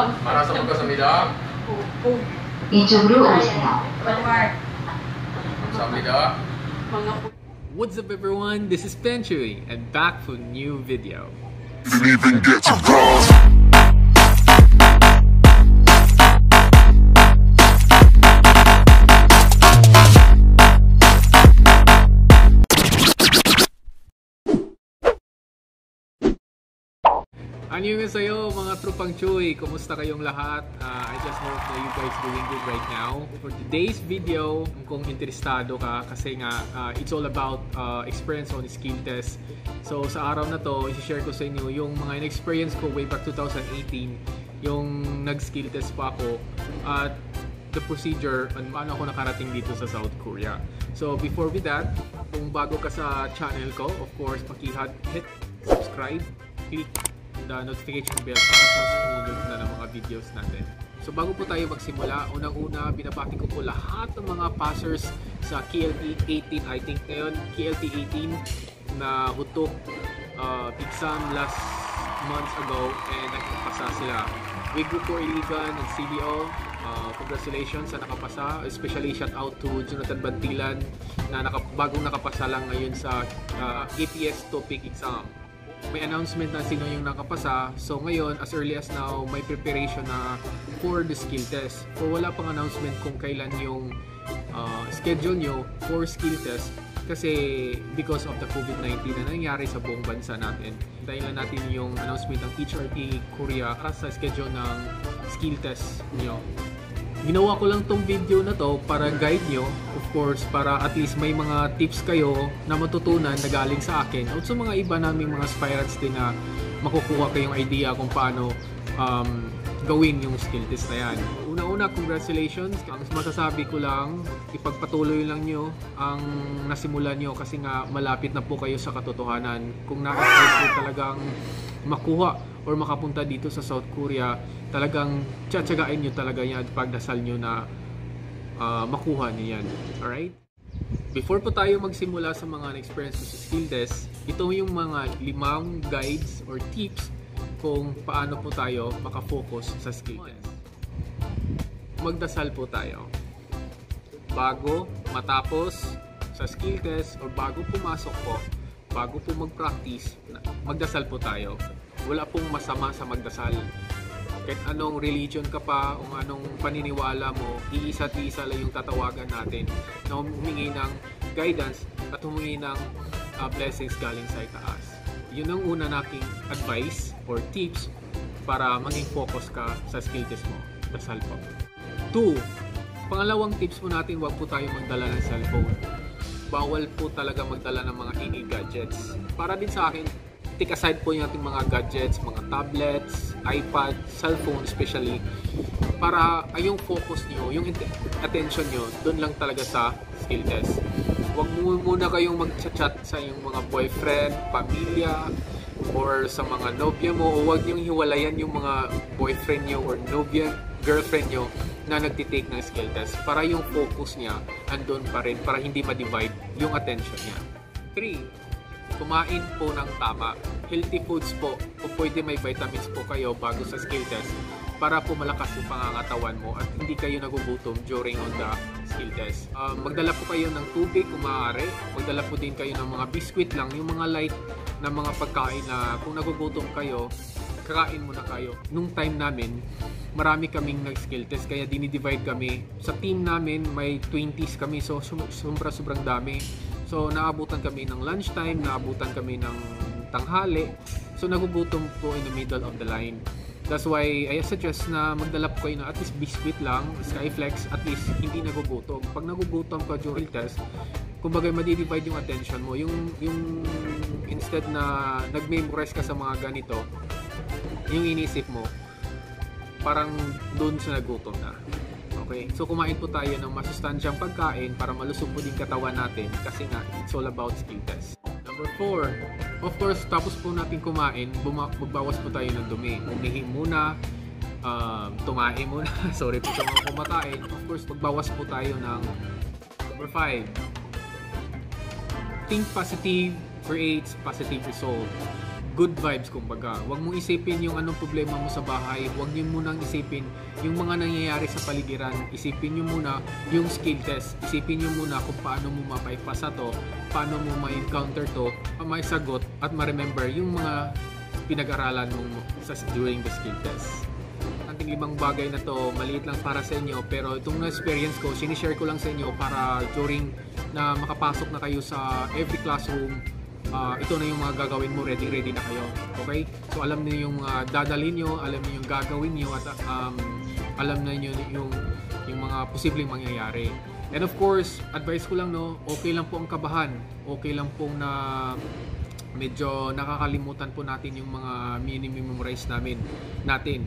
말아서 먹겠습니다. 이쪽으로 오세요. 감사합니다. What's up everyone, this is Penchui and back for a new video. Didn't even get to cross. Annyeonghaseyo mga tropang Choy! Kumusta kayong lahat? I just hope that you guys doing good right now. For today's video, kung interesado ka kasi nga it's all about experience on skill test. So sa araw na to, i-share ko sa inyo yung mga in-experience ko way back 2018, yung nag-skill test pa ako at the procedure on paano ako nakarating dito sa South Korea. So before with that, kung bago ka sa channel ko, of course, hit subscribe, click the notification bell para sa susunod na ng mga videos natin. So bago po tayo magsimula, unang-una binabati ko po lahat ng mga passers sa KLT 18, I think ngayon KLT 18 na hutok exam last months ago and nakapasa sila. With Group 4 Iligan and CBO, congratulations sa nakapasa, especially shout out to Jonathan Bantilan na bagong nakapasa lang ngayon sa APS topic exam. May announcement na sino yung nakapasa. So ngayon, as early as now, may preparation na for the skill test. So wala pang announcement kung kailan yung schedule nyo for skill test kasi because of the COVID-19 na nangyari sa buong bansa natin. Dahil na natin yung announcement ng HRT Korea sa schedule ng skill test nyo. Ginawa ko lang tong video na to para guide nyo, of course, para at least may mga tips kayo na matutunan na galing sa akin at sa mga iba naming mga aspirants din na makukuha kayong idea kung paano gawin yung skill test na yan. Una-una, congratulations. Ang masasabi ko lang, ipagpatuloy lang nyo ang nasimulan nyo kasi nga malapit na po kayo sa katotohanan. Kung naka-start po talagang makuha or makapunta dito sa South Korea, talagang tsatsagain nyo talaga yan at pagdasal nyo na makuha nyo yan. Alright? Before po tayo magsimula sa mga experience sa skill test, ito yung mga 5 guides or tips kung paano po tayo makafocus sa skill test. Magdasal po tayo. Bago matapos sa skill test or bago pumasok po, bago po mag-practice, magdasal po tayo. Wala pong masama sa magdasal. Kahit anong religion ka pa, o anong paniniwala mo, iisa-isa lang yung tatawagan natin na humingi ng guidance at humingi ng blessings galing sa itaas. Yun ang una nating advice or tips para maging focus ka sa skill test mo. Dasal po. 2. Pangalawang tips po natin, huwag po tayo magdala ng cellphone. Bawal po talaga magdala ng mga ingay gadgets. Para din sa akin, take aside po yung ating mga gadgets, mga tablets, iPad, cellphone especially, para yung focus nyo, yung attention nyo, doon lang talaga sa skill test. Huwag muna kayong mag-chat sa yung mga boyfriend, pamilya, or sa mga nobya mo, o huwag nyong hiwalayan yung mga boyfriend nyo or nobya, girlfriend nyo na nagtitake ng skill test para yung focus niya andun pa rin, para hindi ma-divide yung attention niya. 3. Kumain po ng tama. Healthy foods po. Kung pwede may vitamins po kayo bago sa skill test para po malakas yung pangangatawan mo at hindi kayo nagugutom during on the skill test. Magdala po kayo ng tubig kung maaari. Magdala po din kayo ng mga biscuit lang, yung mga light na mga pagkain na kung nagugutom kayo, kakain muna kayo. Nung time namin, marami kaming nag-skill test kaya dinidivide kami. Sa team namin, may 20s kami, so sobrang dami. So naabutan kami ng lunchtime, naabutan kami ng tanghali. So nagugutom po in the middle of the line. That's why I suggest na magdala po kayo ng at least biscuit lang, Skyflex, at least hindi nagugutom. Pag nagugutom ka during test, kumbaga madi-divide yung attention mo. Yung instead na nag-memorize ka sa mga ganito, yung inisip mo, parang doon sa nagutom na. Okay? So kumain po tayo ng masustansyang pagkain para malusog po din katawan natin kasi nga it's all about skill test. Number 4, of course, tapos po natin kumain, magbawas po tayo ng dumi. Umihi muna, tumae muna, sorry po sa mga kumakain. Of course, magbawas po tayo ng number 5. Think positive creates positive result. good vibes kumbaga. Huwag mong isipin yung anong problema mo sa bahay. Huwag niyo munang isipin yung mga nangyayari sa paligiran. Isipin niyo muna yung skill test. Isipin niyo muna kung paano mo mapaipasa to, paano mo ma-encounter to, may sagot at ma-remember yung mga pinag-aralan mo during the skill test. Ang 5 bagay na to, maliit lang para sa inyo, pero itong na-experience ko, sinishare ko lang sa inyo para during na makapasok na kayo sa every classroom, ito na yung mga gagawin mo, ready na kayo. Okay? So alam niyo yung dadalhin niyo, alam niyo yung gagawin niyo, at alam na niyo yung mga posibleng mangyayari. And of course, advice ko lang, no, okay lang po ang kabahan. Okay lang po na medyo nakakalimutan po natin yung mga mini-memorize natin.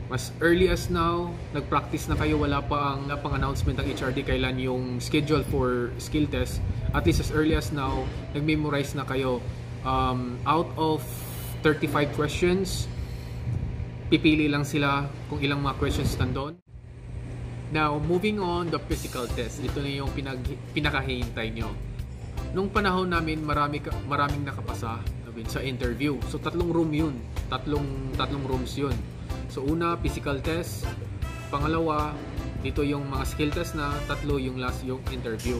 Mas early as now, nag-practice na kayo, wala pang announcement ng HRD kailan yung schedule for skill test. At least as early as now, nag-memorize na kayo. Out of 35 questions, pipili lang sila kung ilang mga questions nandun. Now, moving on, the physical test. Ito na yung pinakahihintay nyo. Nung panahon namin, maraming nakapasa sa interview. So, 3 room yun. Tatlong rooms yun. So, una, physical test. Pangalawa, dito yung mga skill test na. 3 yung last yung interview.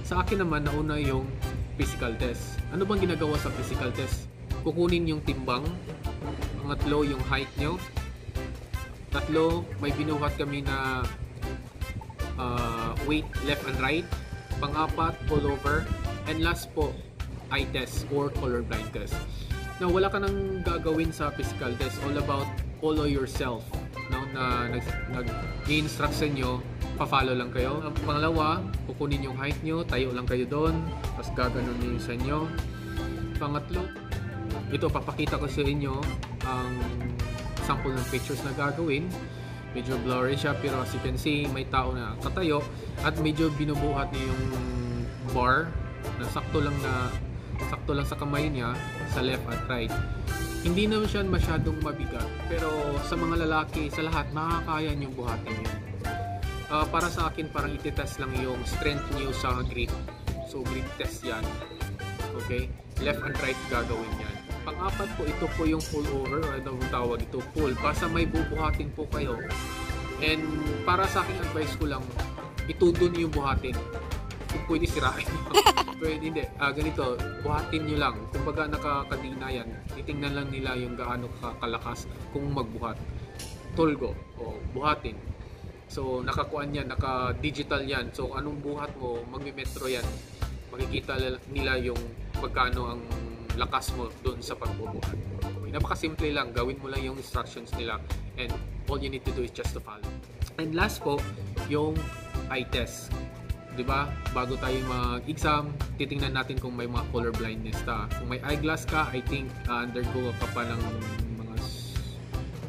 Sa akin naman, nauna yung physical test. Ano bang ginagawa sa physical test? Kukunin yung timbang. Pangatlo, yung height nyo. 3, may binuhat kami na weight left and right. Pang-4, pullover. And last po, eye test or colorblind test. Now, wala ka nang gagawin sa physical test. All about follow yourself. Now, na nag-i-instruct sa inyo, pa-follow lang kayo. Ang pangalawa, kukunin yung height nyo, tayo lang kayo doon, tapos gaganon nyo sa inyo. Pangatlo, ito, papakita ko sa inyo ang sample ng pictures na gagawin. Medyo blurry siya, pero as you can see, may tao na katayo at medyo binubuhat niya yung bar na sakto lang sa kamay niya, sa left at right. Hindi naman siya masyadong mabigat, pero sa mga lalaki, sa lahat, makakaya niyong buhatin yun. Para sa akin, parang ititest lang yung strength niyo sa grip. So, grip test yan. Okay? Left and right gagawin yan. Pang-4 po, ito po yung pull over, o ano tawag ito, pull. Basta may bubuhatin po kayo. And para sa akin, advice ko lang, itudo niyo yung buhatin. Kung pwede sirain nyo. Pwede hindi. Ganito, buhatin nyo lang. Kung baga nakakadina yan, titingnan lang nila yung gaano kalakas kung magbuhat. Tolgo o buhatin. So, nakakuan yan, naka-digital yan. So, anong buhat mo, magmimetro yan. Makikita nila yung magkano ang lakas mo doon sa pagbubuhat. Okay. Napakasimple lang. Gawin mo lang yung instructions nila. And all you need to do is just to follow. And last po, yung eye test. Diba? Bago tayo mag-exam, titingnan natin kung may mga color blindness ka. Kung may eyeglass ka, I think undergo ka pa ng mga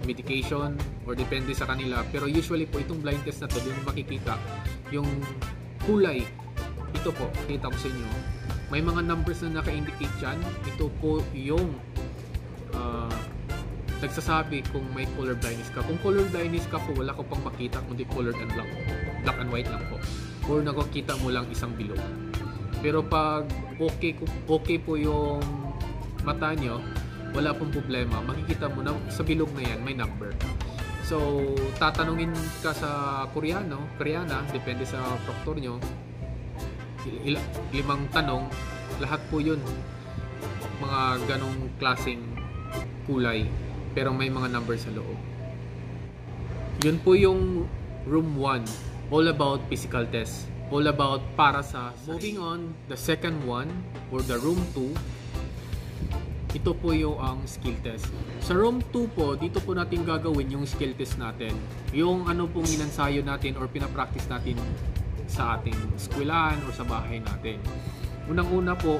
medication or depende sa kanila. Pero usually po, itong blind test na to, yung makikita yung kulay. Ito po, kita ko sa inyo. May mga numbers na naka-indicate dyan. Ito po yung nagsasabi kung may color blindness ka. Kung color blindness ka po, wala ko pang makita kundi colored and black and white lang po. Or nakikita mo lang isang bilog. Pero pag okay po yung mata nyo, wala pong problema. Makikita mo na sa bilog na yan, may number. So, tatanungin ka sa Koreana, depende sa proctor nyo, 5 tanong, lahat po yun. Mga ganong klaseng kulay, pero may mga number sa loob. Yun po yung room 1. All about physical test. All about para sa... Moving on, the second one, or the room 2, ito po yung ang skill test. Sa room 2 po, dito po natin gagawin yung skill test natin. Yung ano pong inansayo natin or pinapractice natin sa ating eskwelahan or sa bahay natin. Unang-una po,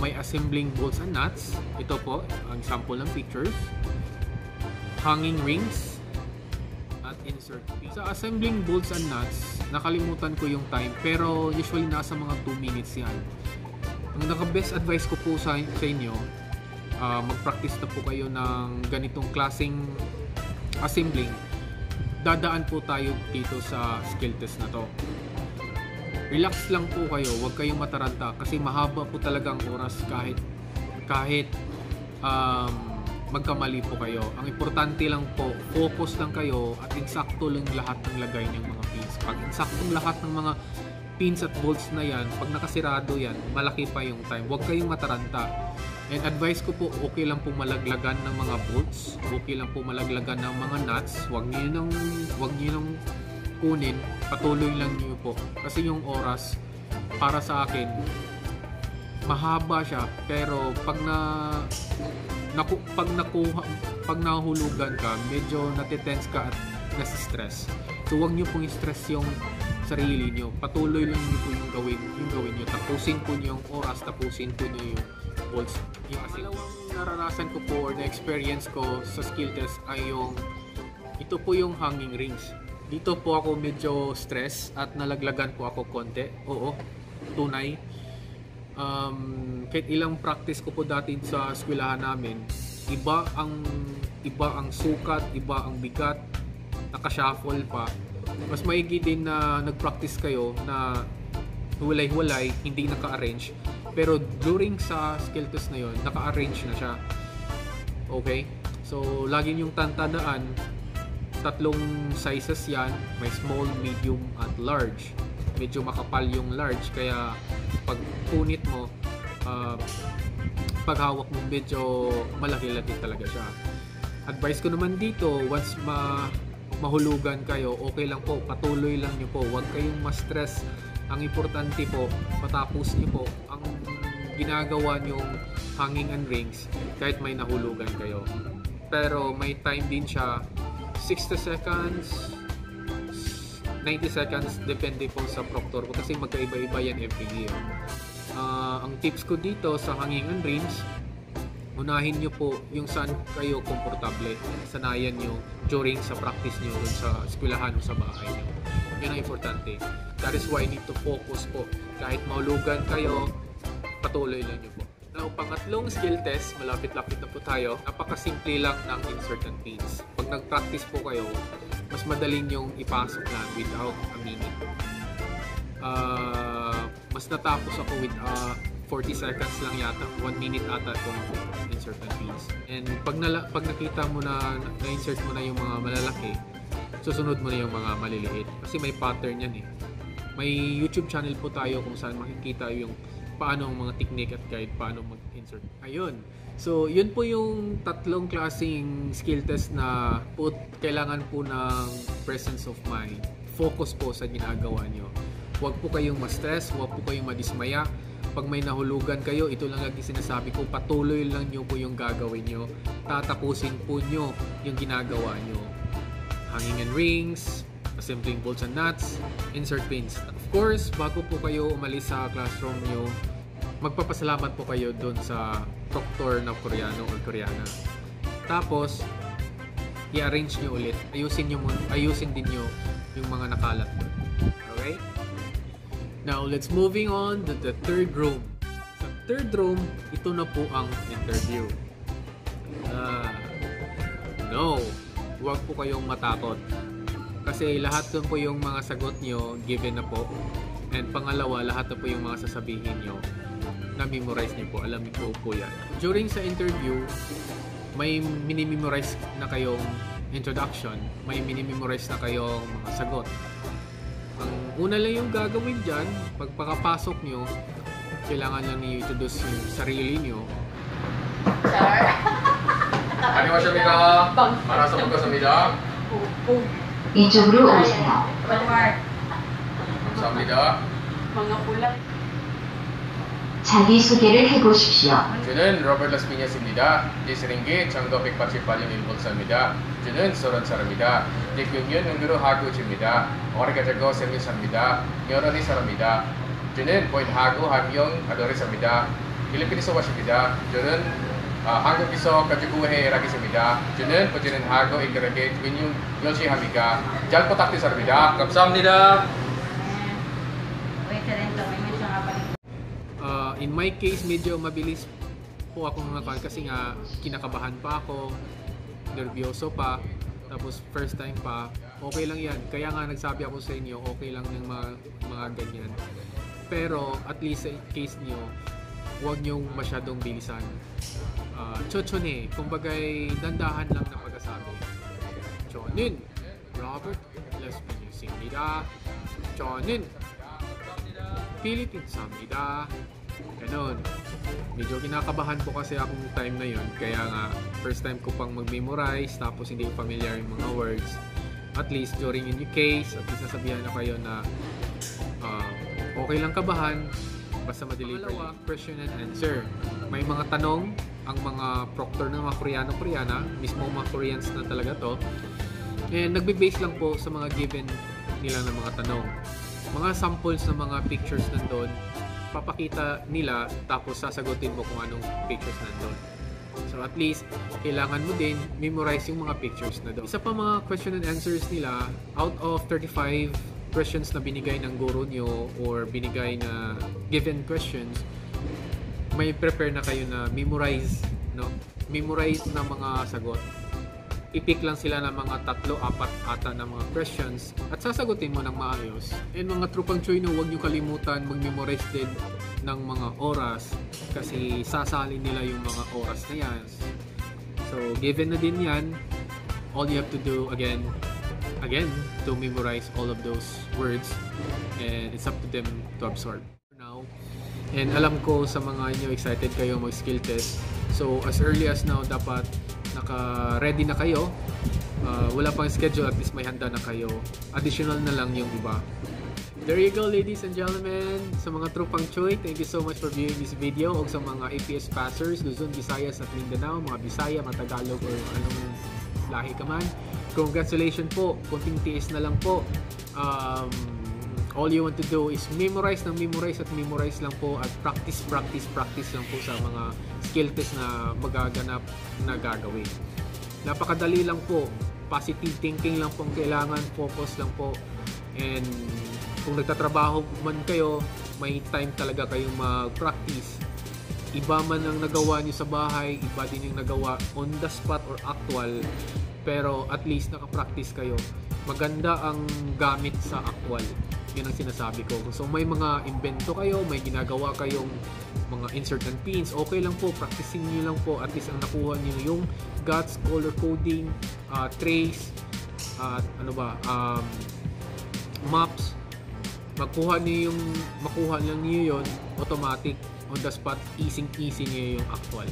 may assembling bolts and nuts. Ito po, ang sample ng pictures. Hanging rings. At insert pin. Sa assembling bolts and nuts, nakalimutan ko yung time, pero usually nasa mga 2 minutes yan. Ang naka-best advice ko po sa inyo, mag-practice na po kayo ng ganitong klaseng assembling. Dadaan po tayo dito sa skill test na to. Relax lang po kayo, huwag kayong mataranta kasi mahaba po talaga ang oras kahit magkamali po kayo. Ang importante lang po, focus lang kayo at insakto lang lahat ng lagay ng mga pins. Pag insaktong lahat ng mga pins at bolts na yan, pag nakasirado yan, malaki pa yung time. Huwag kayong mataranta. And advice ko po, okay lang po malaglagan ng mga bolts, okay lang po malaglagan ng mga nuts. Huwag niyo nang kunin, patuloy lang niyo po. Kasi yung oras, para sa akin, mahaba siya, pero pag nahulugan ka, medyo natitense ka at nasi-stress. So huwag niyo pong i-stress yung sarili niyo. Patuloy lang niyo po yung gawin niyo. Tapusin po niyo yung oras, tapusin po niyo yung bolts. Yung dalawang naranasan ko po or na-experience ko sa skill test ay ito po yung hanging rings. Dito po ako medyo stress at nalaglagan po ako konti. Oo, tunay. Kahit ilang practice ko po dati sa eskwelahan namin, iba ang sukat, iba ang bigat, naka-shuffle pa. Mas maigi din na nag-practice kayo na hulay-hulay, hindi naka-arrange. Pero during sa skill test na yon, naka-arrange na siya. Okay? So, lagi niyong tandaan, tatlong sizes yan, may small, medium, at large. Medyo makapal yung large, kaya pag punit mo, pag hawak mo, medyo malaki-laki talaga siya. Advice ko naman dito, once mahulugan kayo, okay lang po, patuloy lang nyo po, huwag kayong ma-stress. Ang importante po, matapos nyo po ang ginagawa nyong hanging and rings kahit may nahulugan kayo. Pero may time din siya, 60 seconds, 90 seconds, depende po sa proctor ko kasi magkaiba-iba yan every year. Ang tips ko dito sa hanging and rings, unahin nyo po yung saan kayo komportable. Sanayan nyo during sa practice nyo dun sa eskwelahan o sa bahay nyo. Yun ang importante. That is why you need to focus po. Kahit mahulugan kayo, patuloy lang nyo po. Now, pangatlong skill test, malapit-lapit na po tayo. Napakasimple lang ng insert and pins. Pag nag-practice po kayo, mas madaling yung ipasok na without a minute. Mas natapos ako with 40 seconds lang yata, 1 minute ata itong insert and pins. And pag nakita mo na-insert mo na yung mga malalaki, susunod mo na yung mga maliliit. Kasi may pattern yan eh. May YouTube channel po tayo kung saan makikita yung paano ang mga technique at guide, paano mag-insert. Ayun. So, yun po yung tatlong klaseng skill test na kailangan po ng presence of mind. Focus po sa ginagawa nyo. Huwag po kayong ma-stress, huwag po kayong madismaya. Pag may nahulugan kayo, ito lang lagi sinasabi ko, patuloy lang nyo po yung gagawin nyo. Tatapusin po nyo yung ginagawa nyo. Hanging and rings, assembling bolts and nuts, insert pins. Of course, bago po kayo umalis sa classroom nyo, magpapasalamat po kayo doon sa proctor na Koreano o Koreana. Tapos, i-arrange nyo ulit. Ayusin din nyo yung mga nakalat doon. Okay? Now, let's moving on to the third room. Sa third room, ito na po ang interview. No, huwag po kayong matakot. Kasi lahat po yung mga sagot nyo, given na po. And pangalawa, lahat na po yung mga sasabihin nyo, na-memorize nyo po. Alam niyo po yan. During sa interview, may mini-memorize na kayong introduction. May mini-memorize na kayong mga sagot. Ang una lang yung gagawin dyan, pagpakapasok nyo, kailangan lang niyo introduce yung sarili nyo. Sir? 안녕하십니까? 마라서 먹겠습니다. 이쪽으로 오세요. 감사합니다. Mga pula. 자기소개를 해보십시오. 저는 로버트 라스피냐스입니다. 디스링기 1988년 일본사입니다. 저는 서른 살입니다. 대학교는 응급의학과 집니다. 오래가지고 생겼습니다. 여러리 사람입니다. 저는 보인하고 한명 아도리사입니다. 필리핀에서 왔습니다. 저는 한국에서 가지고 해라겠습니다. 저는 버지는 하고 이렇게 근육 열심히 합니다. 잘 부탁드립니다. 감사합니다. In my case, medyo mabilis po ako nakakuha kasi nga kinakabahan pa ako, nervyoso pa, tapos first time pa, okay lang yan. Kaya nga nagsabi ako sa inyo, okay lang yung mga ganyan. Pero at least sa case niyo, huwag niyong masyadong bilisan. chochone, kumbagay dandahan lang na pagkasabi. 저는 Robert Laspinius입니다. 저는 Philippines-입니다. Ganon. Medyo kinakabahan po kasi akong time na yun. Kaya nga, first time ko pang mag-memorize, tapos hindi ko familiar yung mga words. At least, during in your case, at least nasabihan na kayo na okay lang kabahan, basta ma-deliver. Question and answer. May mga tanong ang mga proctor ng mga Koreano-Koreana, mismo mga Koreans na talaga to. And nagbe-base lang po sa mga given nila ng mga tanong. Mga samples ng mga pictures nandun, papakita nila tapos sasagutin mo kung anong pictures nandun. So at least, kailangan mo din memorize yung mga pictures na doon. Isa pa mga question and answers nila, out of 35 questions na binigay ng guro nyo or binigay na given questions, may prepare na kayo na memorize, no? Memorize na mga sagot. I-pick lang sila ng mga 3-4 ata na mga questions at sasagutin mo ng maayos. And mga tropang Choy, no, huwag nyo kalimutan mag-memorize din ng mga oras kasi sasalin nila yung mga oras na yan. So, given na din yan, all you have to do again to memorize all of those words, and it's up to them to absorb. Now, and alam ko sa mga inyo excited kayo mag-skill test. So, as early as now, dapat naka-ready na kayo. Wala pang schedule, at least may handa na kayo. Additional na lang yung iba. There you go, ladies and gentlemen. Sa mga tropang Choy, thank you so much for viewing this video. O sa mga APS passers, Luzon, Visayas at Mindanao, mga Bisaya, mga Tagalog, or anong lahi ka man. Congratulations po. Kunting tiis na lang po. All you want to do is memorize lang po at practice lang po sa mga skill test na magaganap na gagawin. Napakadali lang po. Positive thinking lang po ang kailangan. Focus lang po. And kung nagtatrabaho man kayo, may time talaga kayong mag-practice. Iba man ang nagawa nyo sa bahay, iba din yung nagawa on the spot or actual. Pero at least nakapractice kayo. Maganda ang gamit sa actual. Yun ang sinasabi ko. So may mga invento kayo, may ginagawa kayong mga insert and pins, okay lang po, practicing nyo lang po. At least ang nakuha nyo yung guts, color coding, trace, maps. Makuha lang niyo yun, automatic, on the spot, easy niyo yung actual.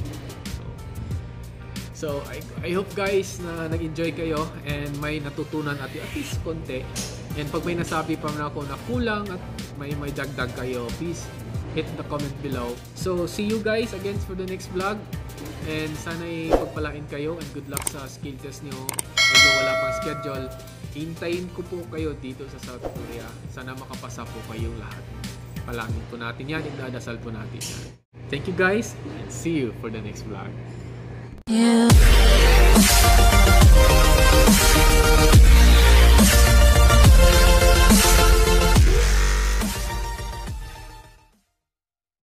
So I hope guys na nag-enjoy kayo and may natutunan at least konti. And pag may nasabi pa man ako na kulang at may dagdag kayo, please hit the comment below. So see you guys again for the next vlog. And sana'y pagpalain kayo and good luck sa skill test nyo. Although wala pang schedule, hintayin ko po kayo dito sa South Korea. Sana makapasa po kayong lahat. Palangin po natin yan, idadasal po natin yan. Thank you guys and see you for the next vlog. Yeah.